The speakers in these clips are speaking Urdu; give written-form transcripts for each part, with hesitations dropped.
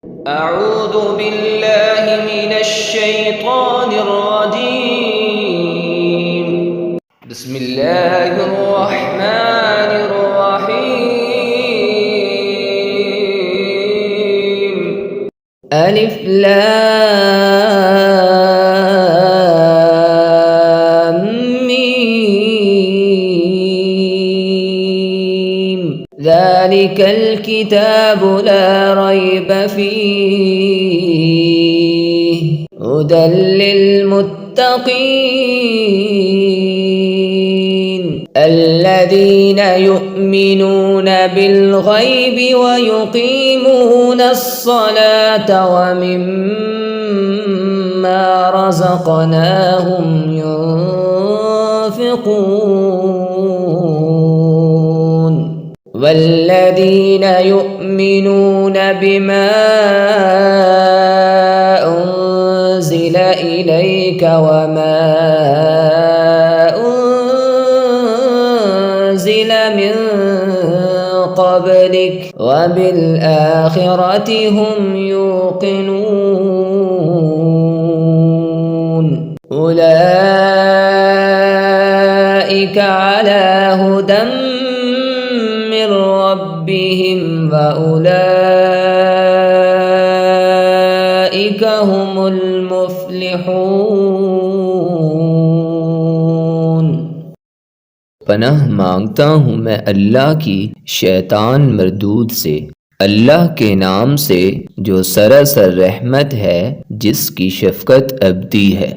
أعوذ بالله من الشيطان الرجيم. بسم الله الرحمن الرحيم. ألف لام ميم. ذلك الكتاب لا ريب فيه هدى للمتقين الذين يؤمنون بالغيب ويقيمون الصلاة ومما رزقناهم ينفقون والذين يؤمنون بما أنزل إليك وما أنزل من قبلك وبالآخرة هم يوقنون أولئك على هدى من ربهم وأولئك هم المفلحون۔ پناہ مانگتا ہوں میں اللہ کی شیطان مردود سے، اللہ کے نام سے جو سراسر رحمت ہے، جس کی شفقت ابدی ہے۔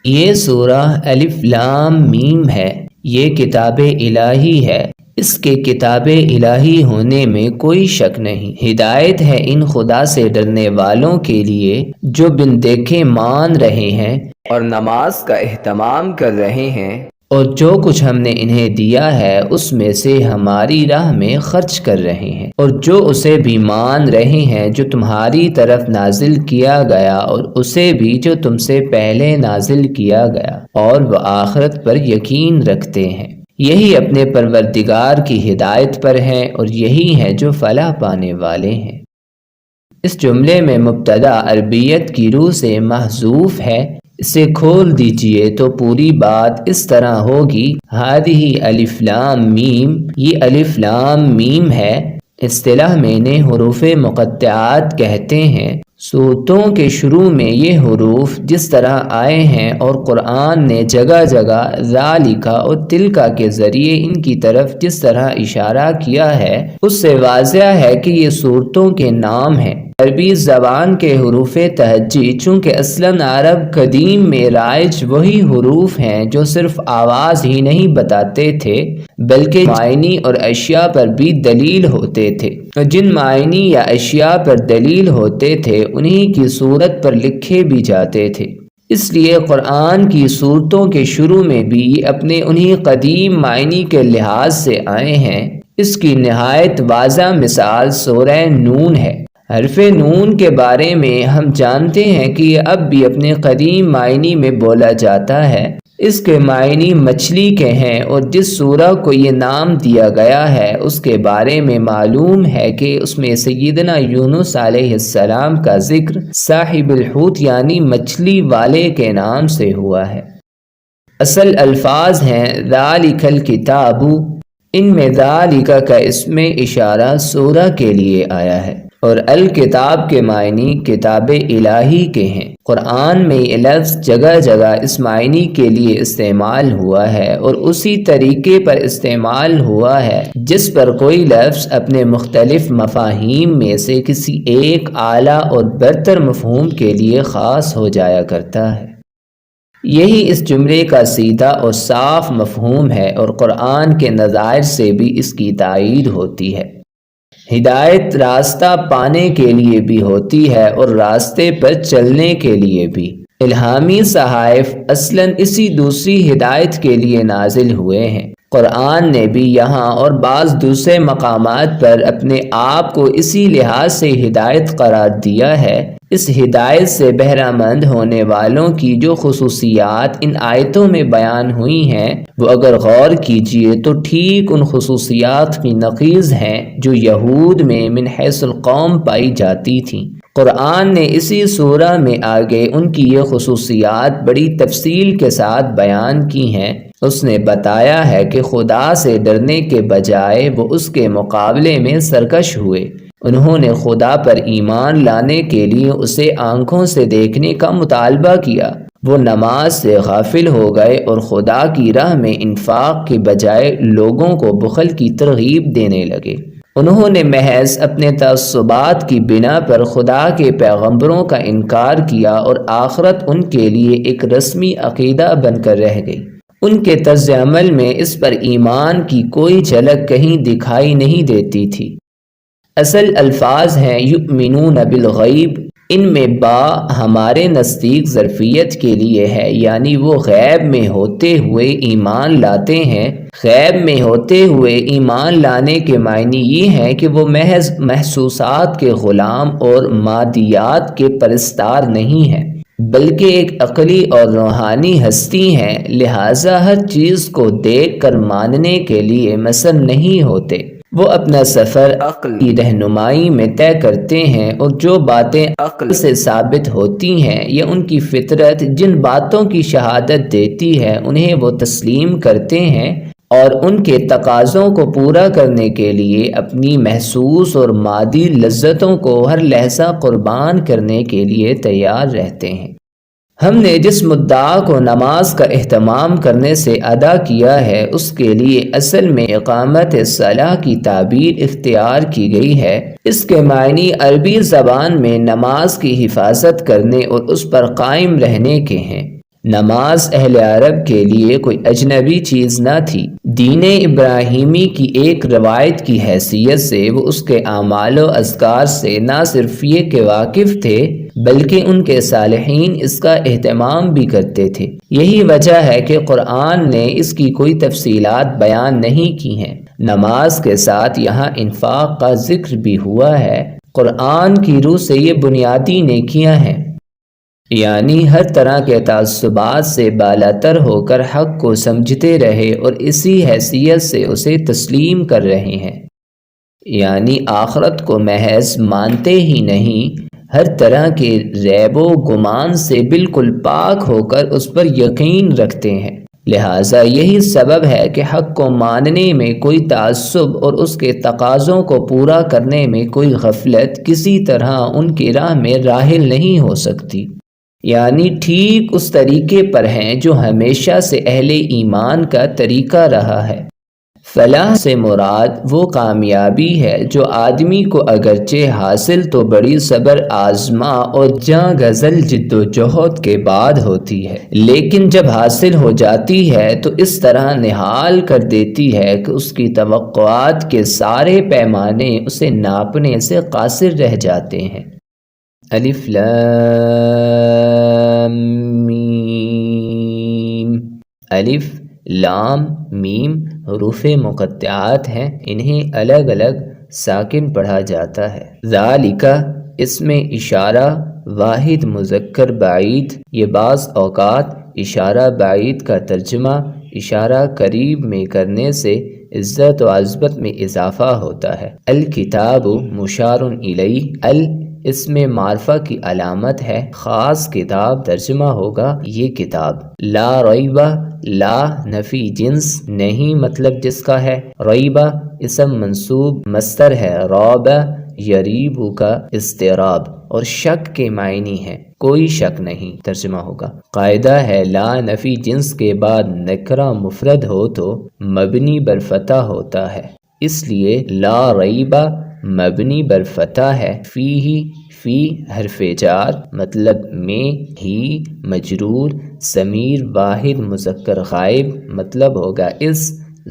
یہ سورہ الف لام میم ہے۔ یہ کتاب الہی ہے۔ اس کے کتاب الہی ہونے میں کوئی شک نہیں۔ ہدایت ہے ان خدا سے ڈرنے والوں کے لیے جو بن دیکھے مان رہے ہیں اور نماز کا اہتمام کر رہے ہیں، اور جو کچھ ہم نے انہیں دیا ہے اس میں سے ہماری راہ میں خرچ کر رہے ہیں، اور جو اسے بھی مان رہے ہیں جو تمہاری طرف نازل کیا گیا، اور اسے بھی جو تم سے پہلے نازل کیا گیا، اور وہ آخرت پر یقین رکھتے ہیں۔ یہی اپنے پروردگار کی ہدایت پر ہیں، اور یہی ہیں جو فلاح پانے والے ہیں۔ اس جملے میں مبتدا عربیت کی روح سے محذوف ہے۔ اسے کھول دیجئے تو پوری بات اس طرح ہوگی، ہذہ الف لام میم، یہ الف لام میم ہے۔ اصطلاح میں نے حروف مقطعات کہتے ہیں۔ صورتوں کے شروع میں یہ حروف جس طرح آئے ہیں اور قرآن نے جگہ جگہ ذالک اور تلک کے ذریعے ان کی طرف جس طرح اشارہ کیا ہے، اس سے واضح ہے کہ یہ صورتوں کے نام ہیں۔ عربی زبان کے حروف تہجی چونکہ اصلاً عرب قدیم میں رائج وہی حروف ہیں جو صرف آواز ہی نہیں بتاتے تھے بلکہ معنی اور اشیاء پر بھی دلیل ہوتے تھے، اور جن معنی یا اشیاء پر دلیل ہوتے تھے انہی کی صورت پر لکھے بھی جاتے تھے۔ اس لیے قرآن کی صورتوں کے شروع میں بھی اپنے انہی قدیم معنی کے لحاظ سے آئے ہیں۔ اس کی نہایت واضح مثال سورہ نون ہے۔ حرف نون کے بارے میں ہم جانتے ہیں کہ یہ اب بھی اپنے قدیم معنی میں بولا جاتا ہے۔ اس کے معنی مچھلی کے ہیں، اور جس سورہ کو یہ نام دیا گیا ہے اس کے بارے میں معلوم ہے کہ اس میں سیدنا یونس علیہ السلام کا ذکر صاحب الحوت یعنی مچھلی والے کے نام سے ہوا ہے۔ اصل الفاظ ہیں ذالک الکتاب، ان میں ذالک کا اسم اشارہ سورہ کے لیے آیا ہے، اور الکتاب کے معنی کتاب الہی کے ہیں۔ قرآن میں یہ لفظ جگہ جگہ اس معنی کے لیے استعمال ہوا ہے، اور اسی طریقے پر استعمال ہوا ہے جس پر کوئی لفظ اپنے مختلف مفاہیم میں سے کسی ایک اعلیٰ اور برتر مفہوم کے لیے خاص ہو جایا کرتا ہے۔ یہی اس جملے کا سیدھا اور صاف مفہوم ہے، اور قرآن کے نظائر سے بھی اس کی تائید ہوتی ہے۔ ہدایت راستہ پانے کے لیے بھی ہوتی ہے اور راستے پر چلنے کے لیے بھی۔ الہامی صحائف اصلاً اسی دوسری ہدایت کے لیے نازل ہوئے ہیں۔ قرآن نے بھی یہاں اور بعض دوسرے مقامات پر اپنے آپ کو اسی لحاظ سے ہدایت قرار دیا ہے۔ اس ہدایت سے بہرہ مند ہونے والوں کی جو خصوصیات ان آیتوں میں بیان ہوئی ہیں وہ اگر غور کیجئے تو ٹھیک ان خصوصیات کی نقیض ہیں جو یہود میں من حیث القوم پائی جاتی تھیں۔ قرآن نے اسی سورہ میں آگے ان کی یہ خصوصیات بڑی تفصیل کے ساتھ بیان کی ہیں۔ اس نے بتایا ہے کہ خدا سے ڈرنے کے بجائے وہ اس کے مقابلے میں سرکش ہوئے۔ انہوں نے خدا پر ایمان لانے کے لیے اسے آنکھوں سے دیکھنے کا مطالبہ کیا۔ وہ نماز سے غافل ہو گئے اور خدا کی راہ میں انفاق کے بجائے لوگوں کو بخل کی ترغیب دینے لگے۔ انہوں نے محض اپنے تعصبات کی بنا پر خدا کے پیغمبروں کا انکار کیا اور آخرت ان کے لیے ایک رسمی عقیدہ بن کر رہ گئی۔ ان کے طرز عمل میں اس پر ایمان کی کوئی جھلک کہیں دکھائی نہیں دیتی تھی۔ اصل الفاظ ہیں یؤمنون بالغیب، ان میں با ہمارے نزدیک ظرفیت کے لیے ہے، یعنی وہ غیب میں ہوتے ہوئے ایمان لاتے ہیں۔ غیب میں ہوتے ہوئے ایمان لانے کے معنی یہ ہیں کہ وہ محض محسوسات کے غلام اور مادیات کے پرستار نہیں ہیں، بلکہ ایک عقلی اور روحانی ہستی ہیں، لہٰذا ہر چیز کو دیکھ کر ماننے کے لیے مصر نہیں ہوتے۔ وہ اپنا سفر عقل کی رہنمائی میں طے کرتے ہیں، اور جو باتیں عقل سے ثابت ہوتی ہیں یا ان کی فطرت جن باتوں کی شہادت دیتی ہے انہیں وہ تسلیم کرتے ہیں، اور ان کے تقاضوں کو پورا کرنے کے لیے اپنی محسوس اور مادی لذتوں کو ہر لحظہ قربان کرنے کے لیے تیار رہتے ہیں۔ ہم نے جس مدعا کو نماز کا اہتمام کرنے سے ادا کیا ہے اس کے لیے اصل میں اقامت الصلاۃ کی تعبیر اختیار کی گئی ہے۔ اس کے معنی عربی زبان میں نماز کی حفاظت کرنے اور اس پر قائم رہنے کے ہیں۔ نماز اہل عرب کے لیے کوئی اجنبی چیز نہ تھی۔ دین ابراہیمی کی ایک روایت کی حیثیت سے وہ اس کے اعمال و اذکار سے نہ صرف یہ کہ واقف تھے بلکہ ان کے صالحین اس کا اہتمام بھی کرتے تھے۔ یہی وجہ ہے کہ قرآن نے اس کی کوئی تفصیلات بیان نہیں کی ہیں۔ نماز کے ساتھ یہاں انفاق کا ذکر بھی ہوا ہے۔ قرآن کی روح سے یہ بنیادی نیکیاں ہیں، یعنی ہر طرح کے تعصبات سے بالاتر ہو کر حق کو سمجھتے رہے اور اسی حیثیت سے اسے تسلیم کر رہے ہیں، یعنی آخرت کو محض مانتے ہی نہیں، ہر طرح کے ریب و گمان سے بالکل پاک ہو کر اس پر یقین رکھتے ہیں۔ لہٰذا یہی سبب ہے کہ حق کو ماننے میں کوئی تعصب اور اس کے تقاضوں کو پورا کرنے میں کوئی غفلت کسی طرح ان کی راہ میں راحل نہیں ہو سکتی، یعنی ٹھیک اس طریقے پر ہیں جو ہمیشہ سے اہل ایمان کا طریقہ رہا ہے۔ فلاح سے مراد وہ کامیابی ہے جو آدمی کو اگرچہ حاصل تو بڑی صبر آزما اور جاں گزل جد و جہد کے بعد ہوتی ہے، لیکن جب حاصل ہو جاتی ہے تو اس طرح نہال کر دیتی ہے کہ اس کی توقعات کے سارے پیمانے اسے ناپنے سے قاصر رہ جاتے ہیں۔ الف لام میم۔ الف لام میم حروف مقطعات ہیں، انہیں الگ الگ ساکن پڑھا جاتا ہے۔ ذالک اس میں اشارہ واحد مذکر بعید، یہ بعض اوقات اشارہ بعید کا ترجمہ اشارہ قریب میں کرنے سے عزت و عظمت میں اضافہ ہوتا ہے۔ الکتاب مشار الیہ، ال اس میں معرفہ کی علامت ہے، خاص کتاب ترجمہ ہوگا یہ کتاب۔ لا ریبہ، لا نفی جنس نہیں مطلب جس کا ہے، ریبہ اسم منصوب مصدر ہے، ریب یریبو کا اضطراب اور شک کے معنی ہے، کوئی شک نہیں ترجمہ ہوگا۔ قاعدہ ہے لا نفی جنس کے بعد نکرہ مفرد ہو تو مبنی بر فتح ہوتا ہے، اس لیے لا ریبہ مبنی بر فتح ہے۔ فی حرف جار مطلب میں، ہی مجرور، ضمیر واحد مذکر غائب مطلب ہوگا اس،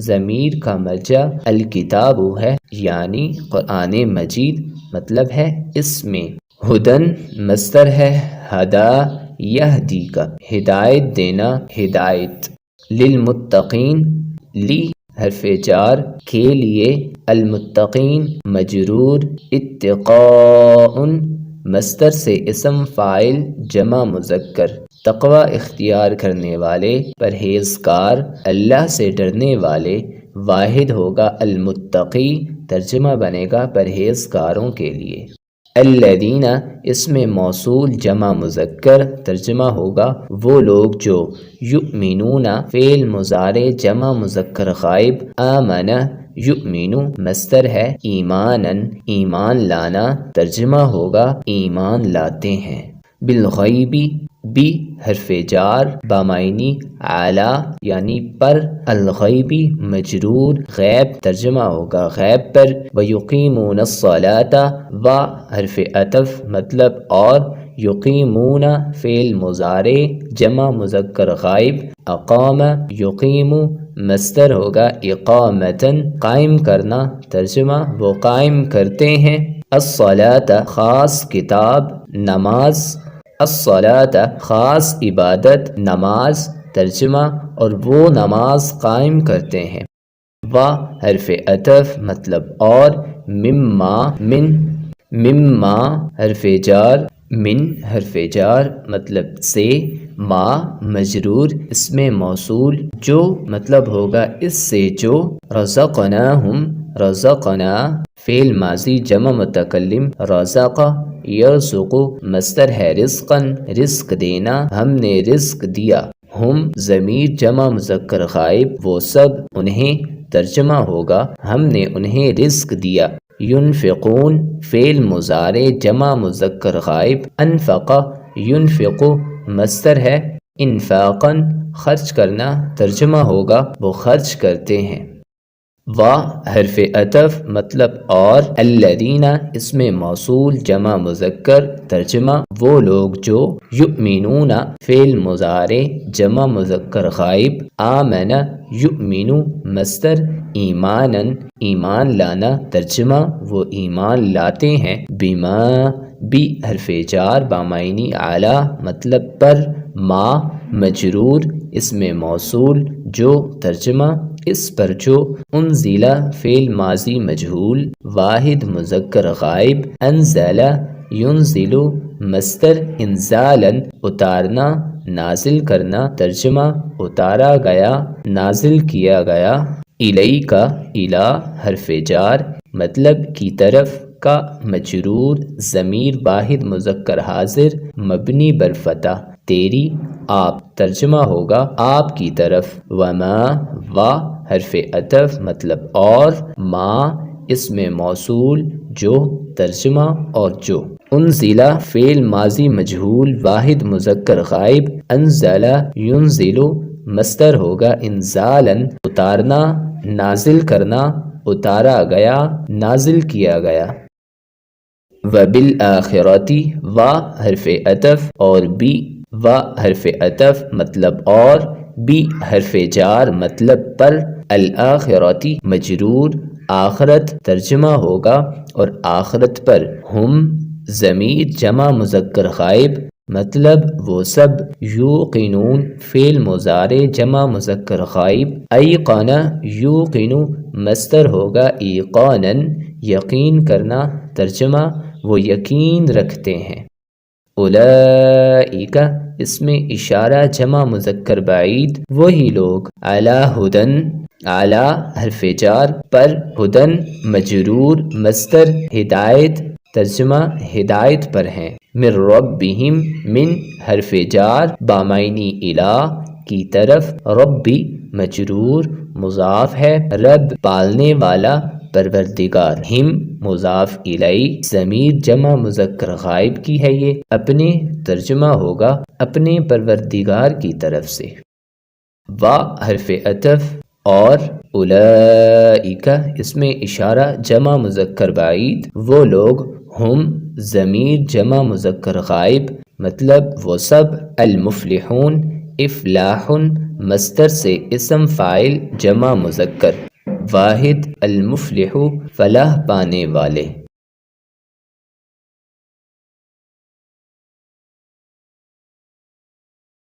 ضمیر کا مرجع الکتاب ہے یعنی قرآن مجید مطلب ہے اس میں۔ ہدن مصدر ہے، ہدا یہدی کا ہدایت دینا، ہدایت۔ للمتقین، لی حرف جار کے لیے، المتقین مجرور، اتقاء مصدر سے اسم فاعل جمع مذکر، تقوی اختیار کرنے والے، پرہیزگار، اللہ سے ڈرنے والے، واحد ہوگا المتقی، ترجمہ بنے گا پرہیزگاروں کے لیے۔ الذین اس میں موصول جمع مذکر ترجمہ ہوگا وہ لوگ جو یؤمنون فعل مضارع جمع مذکر غائب آمن یؤمنو مصدر ہے ایمانا ایمان لانا ترجمہ ہوگا ایمان لاتے ہیں بالغیبی بی حرف جار بامعنی اعلیٰ یعنی پر الغیبی مجرور غیب ترجمہ ہوگا غیب پر ویقیمون الصلاة و حرف عطف مطلب اور یقیمون فعل مضارع جمع مذکر غائب اقام یقیم مصدر ہوگا اقامتن قائم کرنا ترجمہ وہ قائم کرتے ہیں الصلاة خاص کتاب نماز الصلاة خاص عبادت نماز ترجمہ اور وہ نماز قائم کرتے ہیں و حرف عطف مطلب اور مما حرف جار من حرف جار مطلب سے ما مجرور اس میں موصول جو مطلب ہوگا اس سے جو رزقناہم رزقنا فعل ماضی جمع متکلم رزق یرزق مصدر ہے رزقن رزق دینا ہم نے رزق دیا ہم ضمیر جمع مذکر غائب وہ سب انہیں ترجمہ ہوگا ہم نے انہیں رزق دیا ينفقون فعل مضارع جمع مذکر غائب انفق ينفق مصدر ہے انفاقا خرچ کرنا ترجمہ ہوگا وہ خرچ کرتے ہیں و حرف عطف مطلب اور الذین اس میں موصول جمع مذکر ترجمہ وہ لوگ جو یؤمنون فعل مضارع جمع مذکر غائب آمن یؤمن مصدر ایمانا ایمان لانا ترجمہ وہ ایمان لاتے ہیں بما بی حرف جار بامعنی اعلی مطلب پر ما مجرور اس میں موصول جو ترجمہ اس پر جو انزل فعل ماضی مجہول واحد مذکر غائب انزل ينزل مصدر انزالا اتارنا نازل کرنا ترجمہ اتارا گیا نازل کیا گیا الیک الی حرف جار مطلب کی طرف کا مجرور ضمیر واحد مذکر حاضر مبنی بر فتح تیری آپ ترجمہ ہوگا آپ کی طرف وما و حرف عطف مطلب اور ما اس میں موصول جو ترجمہ اور جو انزل فعل ماضی مجہول واحد مذکر غائب انزل ينزل مصدر ہوگا انزالا اتارنا نازل کرنا اتارا گیا نازل کیا گیا وبالآخرۃ و حرف عطف اور بی و حرف عطف مطلب اور بی حرف جار مطلب پر الآخرۃ مجرور آخرت ترجمہ ہوگا اور آخرت پر ہم ضمیر جمع مذکر غائب مطلب وہ سب یوقنون فعل مضارع جمع مذکر غائب ایقن یوقن مصدر ہوگا ایقانا یقین کرنا ترجمہ وہ یقین رکھتے ہیں اولئک اس میں اشارہ جمع مذکر بعید وہی لوگ علی ہدن اعلی حرف جار پر ہدن مجرور مصدر ہدایت ترجمہ ہدایت پر ہیں من ربہم من حرف جار بامعنی الی کی طرف ربی مجرور مضاف ہے رب پالنے والا پروردگار ہم مضاف الی ضمیر جمع مذکر غائب کی ہے یہ اپنے ترجمہ ہوگا اپنے پروردگار کی طرف سے و حرف عطف اور اولئک اس میں اشارہ جمع مذکر بعید وہ لوگ ہم ضمیر جمع مذکر غائب مطلب وہ سب المفلحون افلاح مصدر سے اسم فاعل جمع مذکر واحد المفلح فلاح پانے والے